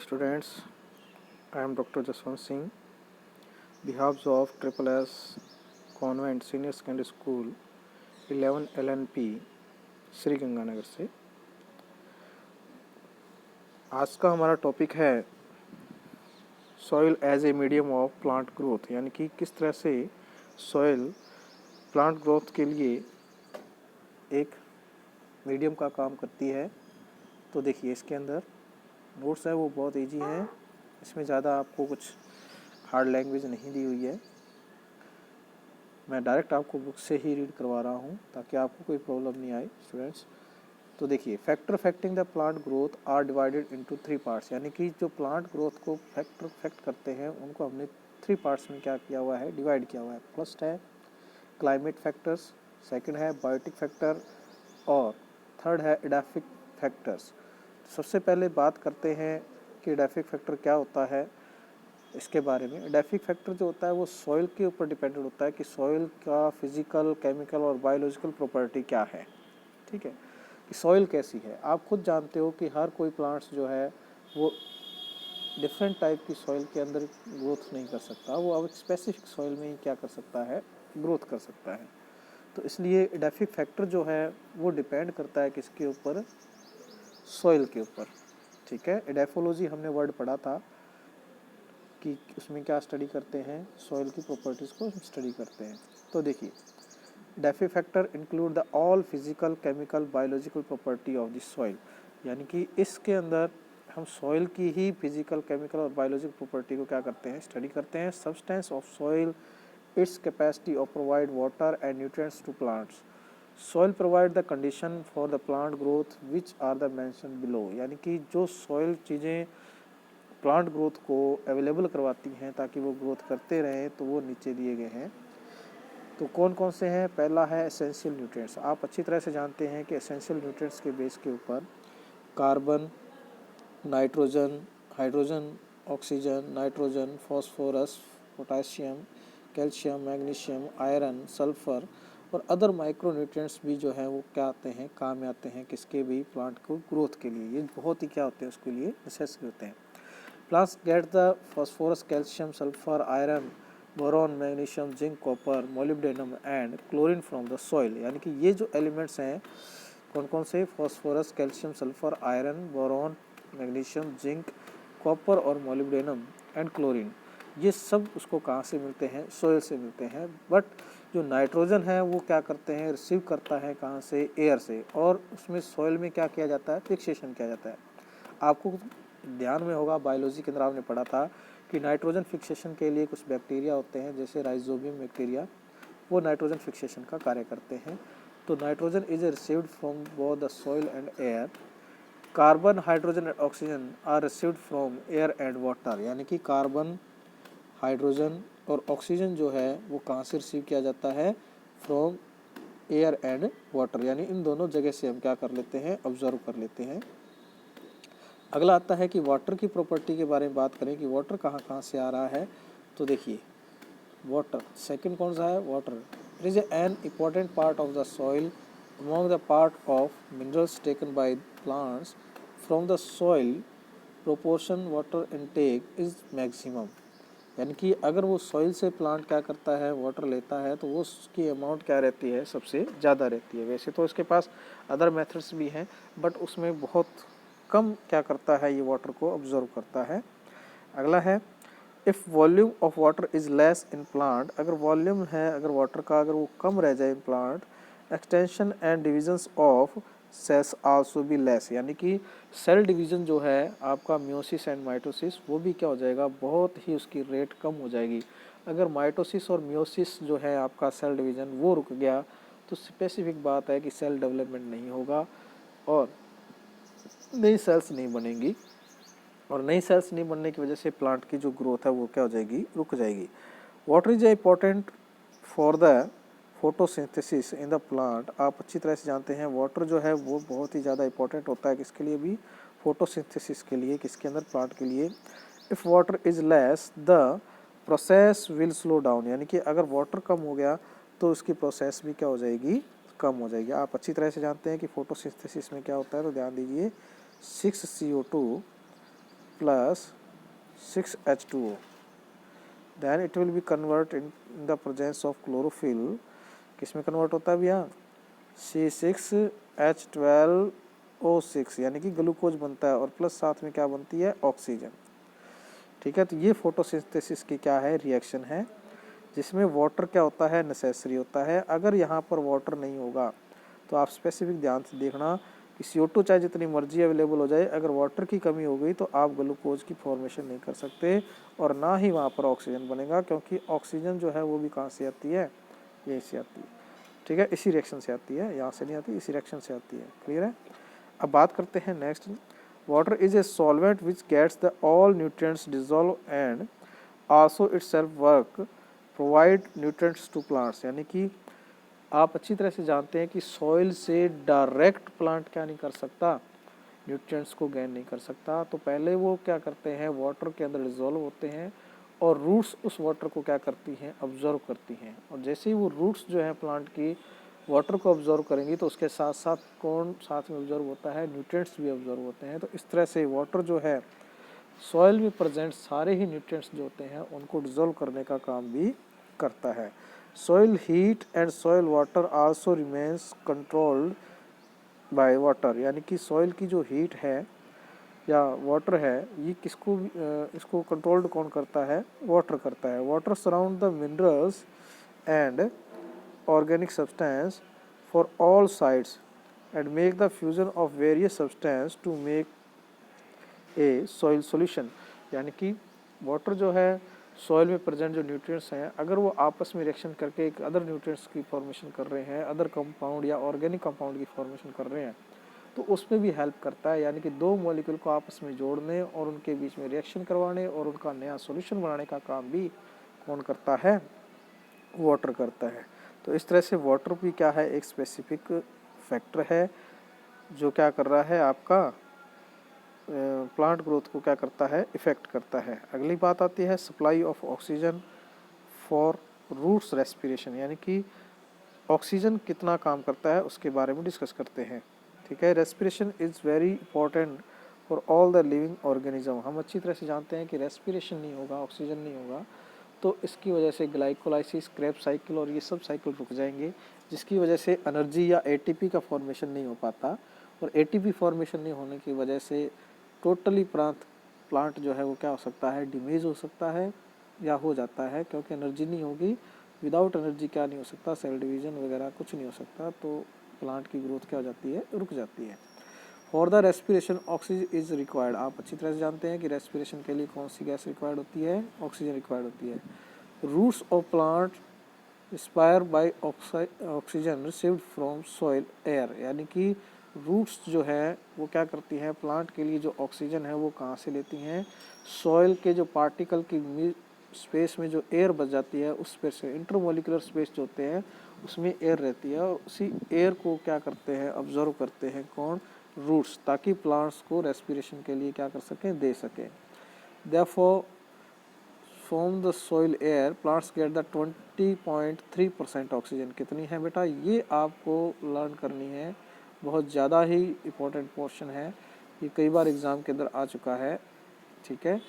students. I am Dr. Jaswant Singh, behalf of Triple S Convent Senior Secondary School 11 LNP Shri Ganganagar से। आज का हमारा topic है soil as a medium of plant growth, यानी कि किस तरह से सॉइल प्लांट ग्रोथ के लिए एक मीडियम का काम करती है। तो देखिए, इसके अंदर नोट्स है वो बहुत इजी हैं, इसमें ज़्यादा आपको कुछ हार्ड लैंग्वेज नहीं दी हुई है। मैं डायरेक्ट आपको बुक से ही रीड करवा रहा हूँ ताकि आपको कोई प्रॉब्लम नहीं आए स्टूडेंट्स। तो देखिए, factor affecting the plant growth are divided into 3 parts, यानी कि जो प्लांट ग्रोथ को फैक्टर अफेक्ट करते हैं उनको हमने 3 पार्ट्स में क्या किया हुआ है, डिवाइड किया हुआ है। फर्स्ट है क्लाइमेट फैक्टर्स, सेकंड है बायोटिक फैक्टर और थर्ड है एडाफिक फैक्टर्स। सबसे पहले बात करते हैं कि एडाफिक फैक्टर क्या होता है। इसके बारे में एडाफिक फैक्टर जो होता है वो सॉइल के ऊपर डिपेंडेंट होता है कि सॉइल का फिजिकल, केमिकल और बायोलॉजिकल प्रॉपर्टी क्या है। ठीक है, कि सॉइल कैसी है। आप खुद जानते हो कि हर कोई प्लांट्स जो है वो डिफरेंट टाइप की सॉइल के अंदर ग्रोथ नहीं कर सकता, वो अब स्पेसिफिक सॉइल में ही क्या कर सकता है, ग्रोथ कर सकता है। तो इसलिए एडाफिक फैक्टर जो है वो डिपेंड करता है किसके ऊपर, सॉइल के ऊपर। ठीक है, एडाफोलॉजी हमने वर्ड पढ़ा था कि उसमें क्या स्टडी करते हैं, सॉइल की प्रॉपर्टीज़ को स्टडी करते हैं। तो देखिए, edaphic factor include the all physical, chemical, biological property of the soil, यानी कि इसके अंदर हम सॉइल की ही फिजिकल, केमिकल और बायोलॉजिकल प्रॉपर्टी को क्या करते हैं, स्टडी करते हैं। Substance of soil, its capacity of provide water and nutrients to plants. Soil provide the condition for the plant growth which are the mentioned below, यानी कि जो सॉइल चीज़ें प्लांट ग्रोथ को अवेलेबल करवाती हैं ताकि वो ग्रोथ करते रहें, तो वो नीचे दिए गए हैं। तो कौन कौन से हैं? पहला है एसेंशियल न्यूट्रिएंट्स। आप अच्छी तरह से जानते हैं कि एसेंशियल न्यूट्रिएंट्स के बेस के ऊपर carbon, nitrogen, hydrogen, oxygen, nitrogen, phosphorus, potassium, calcium, magnesium, iron, sulphur और अदर माइक्रो न्यूट्रिएंट्स भी जो है वो क्या आते हैं, काम में आते हैं किसके भी, प्लांट को ग्रोथ के लिए। ये बहुत ही क्या होते हैं, उसके लिए नेसेसरी होते हैं। Plants get the phosphorus, calcium, sulphur, iron, boron, magnesium, zinc, copper, molybdenum and chlorine from the soil, यानी कि ये जो एलिमेंट्स हैं कौन कौन से, phosphorus, calcium, sulphur, iron, boron, magnesium, zinc, copper और मोलिब्डेनम एंड क्लोरीन, ये सब उसको कहाँ से मिलते हैं, सॉइल से मिलते हैं। बट जो नाइट्रोजन है वो क्या करते हैं, रिसीव करता है कहाँ से, एयर से, और उसमें सॉइल में क्या किया जाता है, फिक्सेशन किया जाता है। आपको ध्यान में होगा, बायोलॉजी के अंदर आपने पढ़ा था कि नाइट्रोजन फिक्सेशन के लिए कुछ बैक्टीरिया होते हैं, जैसे राइजोबियम बैक्टीरिया, वो नाइट्रोजन फिक्सेशन का कार्य करते हैं। तो nitrogen is received from both the soil and air. Carbon, hydrogen and oxygen are received from air and water, यानी कि कार्बन, हाइड्रोजन और ऑक्सीजन जो है वो कहाँ से रिसीव किया जाता है, फ्रॉम एयर एंड वाटर, यानी इन दोनों जगह से हम क्या कर लेते हैं, ऑब्जर्व कर लेते हैं। अगला आता है कि वाटर की प्रॉपर्टी के बारे में बात करें कि वाटर कहाँ कहाँ से आ रहा है। तो देखिए, वाटर सेकंड कौन सा है, water it is an important part of the soil among the part of minerals taken by plants from the soil proportion water intake is maximum, यानी कि अगर वो सॉइल से प्लांट क्या करता है, वाटर लेता है, तो वो उसकी अमाउंट क्या रहती है, सबसे ज़्यादा रहती है। वैसे तो इसके पास अदर मेथड्स भी हैं, बट उसमें बहुत कम क्या करता है, ये वाटर को ऑब्जर्व करता है। अगला है if volume of water is less in plant, अगर वॉल्यूम है, अगर वाटर का अगर वो कम रह जाए in plant, extension and divisions of sales also be less, यानी कि सेल डिवीज़न जो है आपका मियोसिस एंड माइटोसिस, वो भी क्या हो जाएगा, बहुत ही उसकी रेट कम हो जाएगी। अगर माइटोसिस और मियोसिस जो है आपका सेल डिवीज़न वो रुक गया, तो स्पेसिफिक बात है कि सेल डेवलपमेंट नहीं होगा और नई सेल्स नहीं बनेंगी, और नई सेल्स नहीं बनने की वजह से प्लांट की जो ग्रोथ है वो क्या हो जाएगी, रुक जाएगी। Water is important for the photosynthesis in the plant, आप अच्छी तरह से जानते हैं वाटर जो है वो बहुत ही ज़्यादा इंपॉर्टेंट होता है किसके लिए भी, फोटोसिंथेसिस के लिए, किसके अंदर, प्लांट के लिए। If water is less the process will slow down, यानी कि अगर वाटर कम हो गया तो उसकी प्रोसेस भी क्या हो जाएगी, कम हो जाएगी। आप अच्छी तरह से जानते हैं कि फोटोसिंथेसिस में क्या होता है, तो ध्यान दीजिए 6CO2 plus 6H2O. Then it will be convert in the presence of chlorophyll. किसमें कन्वर्ट होता है भैया? C6H12O6 यानी कि ग्लूकोज बनता है और प्लस साथ में क्या बनती है? ऑक्सीजन। ठीक है, तो ये फोटोसिंथेसिस की क्या है? रिएक्शन है, जिसमें वाटर क्या होता है? नेसेसरी होता है। अगर यहाँ पर वाटर नहीं होगा तो आप स्पेसिफिक ध्यान से देखना कि CO2 चाहे जितनी मर्जी अवेलेबल हो जाए, अगर वाटर की कमी हो गई तो आप ग्लूकोज की फॉर्मेशन नहीं कर सकते और ना ही वहाँ पर ऑक्सीजन बनेगा, क्योंकि ऑक्सीजन जो है वो भी कहाँ से आती है? यहीं से आती है। ठीक है, इसी रिएक्शन से आती है, यहाँ से नहीं आती, इसी रिएक्शन से आती है। क्लियर है? अब बात करते हैं next. Water is a solvent which gets the all nutrients dissolve and also itself work provide nutrients to plants. यानी कि आप अच्छी तरह से जानते हैं कि सॉइल से डायरेक्ट प्लांट क्या नहीं कर सकता? न्यूट्रिएंट्स को गेन नहीं कर सकता। तो पहले वो क्या करते हैं? वाटर के अंदर डिजोल्व होते हैं और रूट्स उस वाटर को क्या करती हैं? ऑब्जर्व करती हैं। और जैसे ही वो रूट्स जो है प्लांट की वाटर को ऑब्जर्व करेंगी तो उसके साथ साथ कौन साथ में ऑब्जर्व होता है? न्यूट्रिएंट्स भी ऑब्जर्व होते हैं। तो इस तरह से वाटर जो है सॉइल में प्रेजेंट सारे ही न्यूट्रिएंट्स जो होते हैं उनको डिजोल्व करने का काम भी करता है। Soil heat and soil water also remains controlled by water. यानी कि सॉइल की जो हीट है या वाटर है, ये किसको इसको कंट्रोल्ड कौन करता है? वाटर करता है। Water surround the minerals and organic substance for all sides and make the fusion of various substance to make a soil solution. यानी कि वाटर जो है सॉइल में प्रेजेंट जो न्यूट्रिएंट्स हैं, अगर वो आपस में रिएक्शन करके एक अदर न्यूट्रिएंट्स की फॉर्मेशन कर रहे हैं, अदर कंपाउंड या ऑर्गेनिक कंपाउंड की फॉर्मेशन कर रहे हैं, तो उसमें भी हेल्प करता है। यानी कि दो मॉलिक्यूल को आपस में जोड़ने और उनके बीच में रिएक्शन करवाने और उनका नया सॉल्यूशन बनाने का काम भी कौन करता है? वाटर करता है। तो इस तरह से वाटर भी क्या है? एक स्पेसिफिक फैक्टर है जो क्या कर रहा है? आपका प्लांट ग्रोथ को क्या करता है? इफेक्ट करता है। अगली बात आती है supply of oxygen for roots respiration. यानी कि ऑक्सीजन कितना काम करता है उसके बारे में डिस्कस करते हैं। ठीक है, respiration is very important for all the living organism. हम अच्छी तरह से जानते हैं कि रेस्पिरेशन नहीं होगा, ऑक्सीजन नहीं होगा, तो इसकी वजह से ग्लाइकोलाइसिस, क्रेब साइकिल और ये सब साइकिल रुक जाएंगे, जिसकी वजह से एनर्जी या एटीपी का फॉर्मेशन नहीं हो पाता। और एटीपी फॉर्मेशन नहीं होने की वजह से टोटली प्लांट जो है वो क्या हो सकता है? डैमेज हो सकता है या हो जाता है, क्योंकि एनर्जी नहीं होगी। विदाउट एनर्जी क्या नहीं हो सकता? सेल डिवीजन वगैरह कुछ नहीं हो सकता। तो प्लांट की ग्रोथ क्या हो जाती है? रुक जाती है। For the respiration oxygen is required. आप अच्छी तरह से जानते हैं कि रेस्पिरेशन के लिए कौन सी गैस रिक्वायर्ड होती है? ऑक्सीजन रिक्वायर्ड होती है। Roots of plant inspire by oxygen received from soil air. यानी कि रूट्स जो है वो क्या करती हैं? प्लांट के लिए जो ऑक्सीजन है वो कहाँ से लेती हैं? सॉइल के जो पार्टिकल की स्पेस में जो एयर बच जाती है उस स्पेस से। इंटरमोलिकुलर स्पेस जो होते हैं उसमें एयर रहती है और उसी एयर को क्या करते हैं? ऑब्जर्व करते हैं कौन? रूट्स, ताकि प्लांट्स को रेस्पिरेशन के लिए क्या कर सकें? दे सकें। Therefore from the soil air plants get the 20.3% oxygen. कितनी है बेटा? ये आपको लर्न करनी है, बहुत ज़्यादा ही इम्पोर्टेंट पोर्शन है, ये कई बार एग्ज़ाम के अंदर आ चुका है। ठीक है,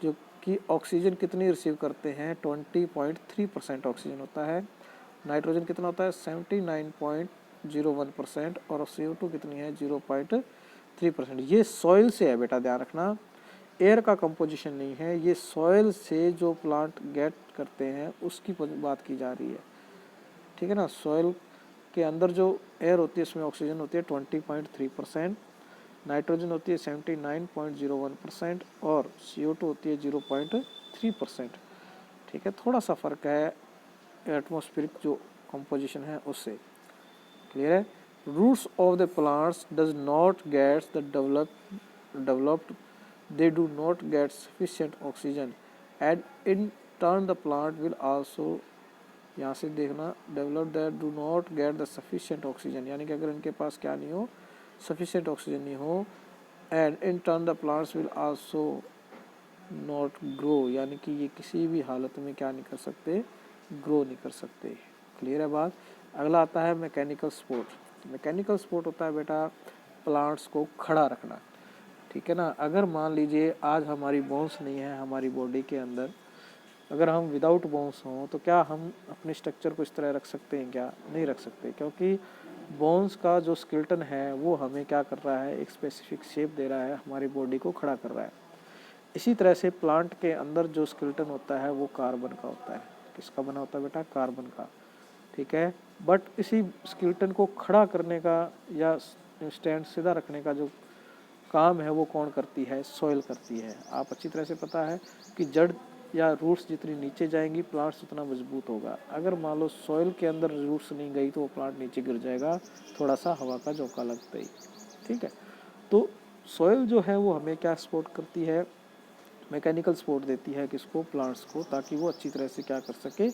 जो कि ऑक्सीजन कितनी रिसीव करते हैं? 20.3% ऑक्सीजन होता है। नाइट्रोजन कितना होता है? 79.01% और CO2 कितनी है? 0.3%। ये सॉइल से है बेटा, ध्यान रखना, एयर का कंपोजिशन नहीं है, ये सॉइल से जो प्लांट गेट करते हैं उसकी बात की जा रही है। ठीक है ना, सॉइल के अंदर जो एयर होती है उसमें ऑक्सीजन होती है 20.3%, नाइट्रोजन होती है 79.01% और CO2 होती है 0.3%। ठीक है, थोड़ा सा फ़र्क है एटमॉस्फेरिक जो कंपोजिशन है उससे। क्लियर है? Roots of the plants does not gets the developed they do not get sufficient oxygen and in turn the plant will also, यहाँ से देखना, develop that do not get the sufficient oxygen। यानी कि अगर इनके पास क्या नहीं हो? sufficient oxygen नहीं हो, and in turn the plants will also not grow। यानी कि ये किसी भी हालत में क्या नहीं कर सकते? ग्रो नहीं कर सकते। क्लियर है बात? अगला आता है मैकेनिकल सपोर्ट। मैकेनिकल सपोर्ट होता है बेटा प्लांट्स को खड़ा रखना। ठीक है ना। अगर मान लीजिए आज हमारी बोन्स नहीं है हमारी बॉडी के अंदर, अगर हम विदाउट बोन्स हों तो क्या हम अपने स्ट्रक्चर को इस तरह रख सकते हैं? क्या नहीं रख सकते, क्योंकि बोन्स का जो स्केलेटन है वो हमें क्या कर रहा है, एक स्पेसिफिक शेप दे रहा है, हमारी बॉडी को खड़ा कर रहा है। इसी तरह से प्लांट के अंदर जो स्केलेटन होता है वो कार्बन का होता है। किसका बना होता है बेटा? कार्बन का। ठीक है, बट इसी स्केलेटन को खड़ा करने का या स्टैंड सीधा रखने का जो काम है वो कौन करती है? सॉइल करती है। आप अच्छी तरह से पता है कि जड़ या रूट्स जितनी नीचे जाएंगी प्लांट्स उतना मजबूत होगा। अगर मान लो सॉइल के अंदर रूट्स नहीं गई तो वो प्लांट नीचे गिर जाएगा, थोड़ा सा हवा का झोंका लगता ही। ठीक है, तो सॉइल जो है वो हमें क्या सपोर्ट करती है? मैकेनिकल सपोर्ट देती है किसको? प्लांट्स को, ताकि वो अच्छी तरह से क्या कर सके?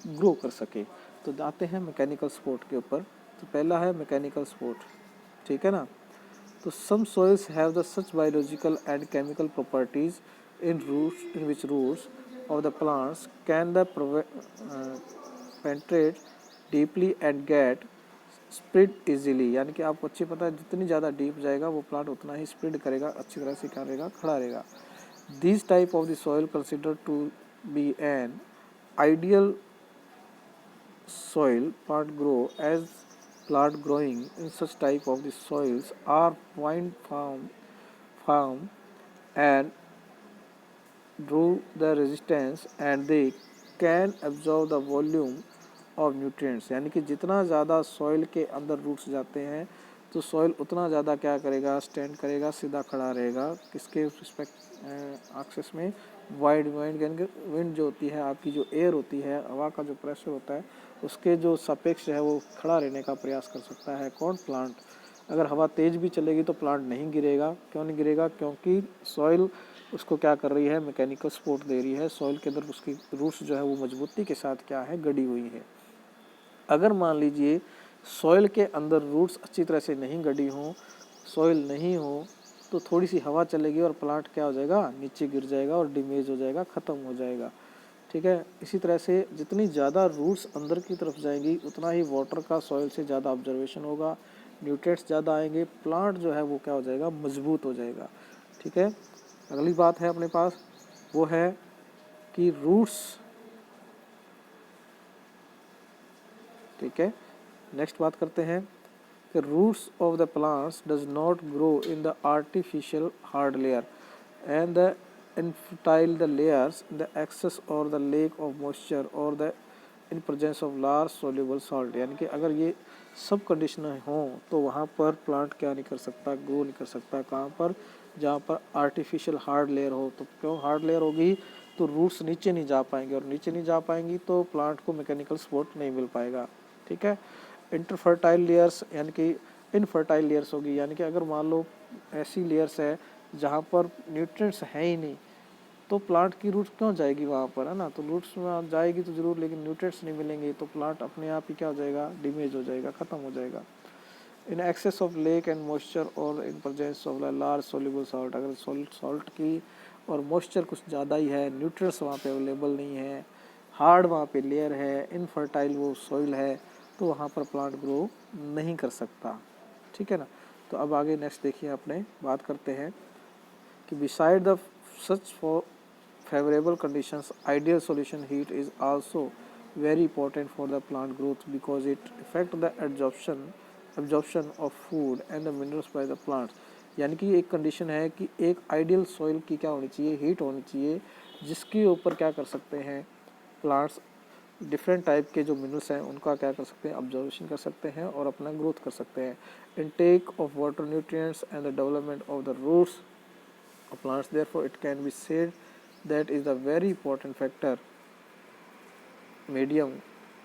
ग्रो कर सके। तो आते हैं मैकेनिकल सपोर्ट के ऊपर। तो पहला है मैकेनिकल सपोर्ट, ठीक है ना। तो some soils have the such biological and chemical properties in which roots of the plants can penetrate deeply and get spread easily। यानी कि आपको अच्छी पता है जितनी ज़्यादा डीप जाएगा वो प्लांट उतना ही स्प्रेड करेगा, अच्छी तरह से क्या रहेगा? खड़ा रहेगा। These type of the soil considered to be an ideal soil plant grow as plant growing in such type of the soils are point firm and draw the resistance and they can absorb the volume of nutrients। यानी कि जितना ज़्यादा soil के अंदर roots जाते हैं तो soil उतना ज़्यादा क्या करेगा? स्टैंड करेगा, सीधा खड़ा रहेगा। किसके रिस्पेक्ट एक्सेस में? वाइड वाइड यानी कि विंड जो होती है, आपकी जो एयर होती है, हवा का जो प्रेशर होता है उसके जो सापेक्ष है वो खड़ा रहने का प्रयास कर सकता है। कौन? प्लांट। अगर हवा तेज भी चलेगी तो प्लांट नहीं गिरेगा। क्यों नहीं गिरेगा? क्योंकि सॉइल उसको क्या कर रही है? मैकेनिकल सपोर्ट दे रही है। सॉइल के अंदर उसकी रूट्स जो है वो मजबूती के साथ क्या है? गड़ी हुई है। अगर मान लीजिए सॉइल के अंदर रूट्स अच्छी तरह से नहीं गड़ी हों, सॉइल नहीं हो, तो थोड़ी सी हवा चलेगी और प्लांट क्या हो जाएगा? नीचे गिर जाएगा और डैमेज हो जाएगा, ख़त्म हो जाएगा। ठीक है, इसी तरह से जितनी ज़्यादा रूट्स अंदर की तरफ जाएंगी उतना ही वाटर का सॉइल से ज़्यादा ऑब्जर्वेशन होगा, न्यूट्रिएंट्स ज़्यादा आएंगे, प्लांट जो है वो क्या हो जाएगा? मजबूत हो जाएगा। ठीक है, अगली बात है अपने पास, वो है कि रूट्स, ठीक है, नेक्स्ट बात करते हैं कि roots of the plants does not grow in the artificial hard layer and the infertile the layers the excess और द लेक ऑफ मॉइस्चर और the in presence of large soluble salt. यानी कि अगर ये सब कंडीशन हों तो वहाँ पर प्लांट क्या नहीं कर सकता? ग्रो नहीं कर सकता। कहाँ पर? जहाँ पर आर्टिफिशियल हार्ड लेयर हो। तो क्यों हार्ड लेयर होगी? तो रूट्स नीचे नहीं जा पाएंगे और नीचे नहीं जा पाएंगी तो प्लांट को मैकेनिकल सपोर्ट नहीं मिल पाएगा। ठीक है, इंटरफर्टाइल लेयर्स यानी कि इनफर्टाइल लेयर्स होगी। यानी कि अगर मान लो ऐसी लेयर्स है जहाँ पर न्यूट्रिएंट्स हैं ही नहीं तो प्लांट की रूट्स क्यों जाएगी वहाँ पर? है ना। तो रूट्स में जाएगी तो जरूर, लेकिन न्यूट्रिएंट्स नहीं मिलेंगे तो प्लांट अपने आप ही क्या हो जाएगा? डैमेज हो जाएगा, ख़त्म हो जाएगा। In excess of lake and moisture और in presence of large soluble salt. अगर सॉल्ट की और मॉइस्चर कुछ ज़्यादा ही है, न्यूट्रिएंट्स वहाँ पे अवेलेबल नहीं है, हार्ड वहाँ पे लेयर है, इनफर्टाइल वो सॉइल है, तो वहाँ पर प्लांट ग्रो नहीं कर सकता। ठीक है ना। तो अब आगे नेक्स्ट देखिए, अपने बात करते हैं कि beside the such for favorable conditions ideal solution heat is also very important for the plant growth because it affect the absorption of food and the minerals by the plants। यानी कि एक condition है कि एक ideal soil की क्या होनी चाहिए? हीट होनी चाहिए, जिसके ऊपर क्या कर सकते हैं? प्लांट्स डिफरेंट टाइप के जो मिनरल्स हैं उनका क्या कर सकते हैं? ऑब्जर्वेशन कर सकते हैं और अपना ग्रोथ कर सकते हैं। Intake of water nutrients and the development of the roots of plants, therefore it can be said that is the very important factor medium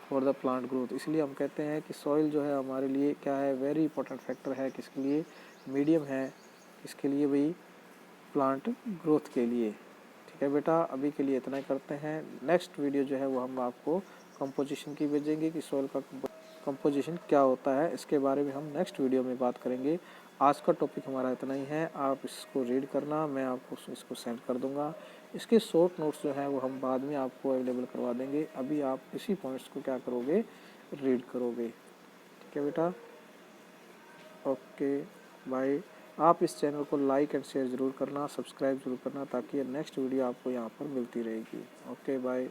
for the plant growth। इसलिए हम कहते हैं कि सॉइल जो है हमारे लिए क्या है? वेरी इंपॉर्टेंट फैक्टर है। किसके लिए? मीडियम है। किसके लिए भाई? प्लांट ग्रोथ के लिए। ठीक है बेटा, अभी के लिए इतना ही करते हैं। नेक्स्ट वीडियो जो है वो हम आपको कंपोजिशन की भेजेंगे कि सॉइल का कंपोजिशन क्या होता है, इसके बारे में हम नेक्स्ट वीडियो में बात करेंगे। आज का टॉपिक हमारा इतना ही है, आप इसको रीड करना, मैं आपको इसको सेंड कर दूंगा। इसके शॉर्ट नोट्स जो है वो हम बाद में आपको अवेलेबल करवा देंगे। अभी आप इसी पॉइंट्स को क्या करोगे? रीड करोगे। ठीक है बेटा, ओके बाय। आप इस चैनल को लाइक एंड शेयर ज़रूर करना, सब्सक्राइब ज़रूर करना, ताकि नेक्स्ट वीडियो आपको यहाँ पर मिलती रहेगी। Okay bye.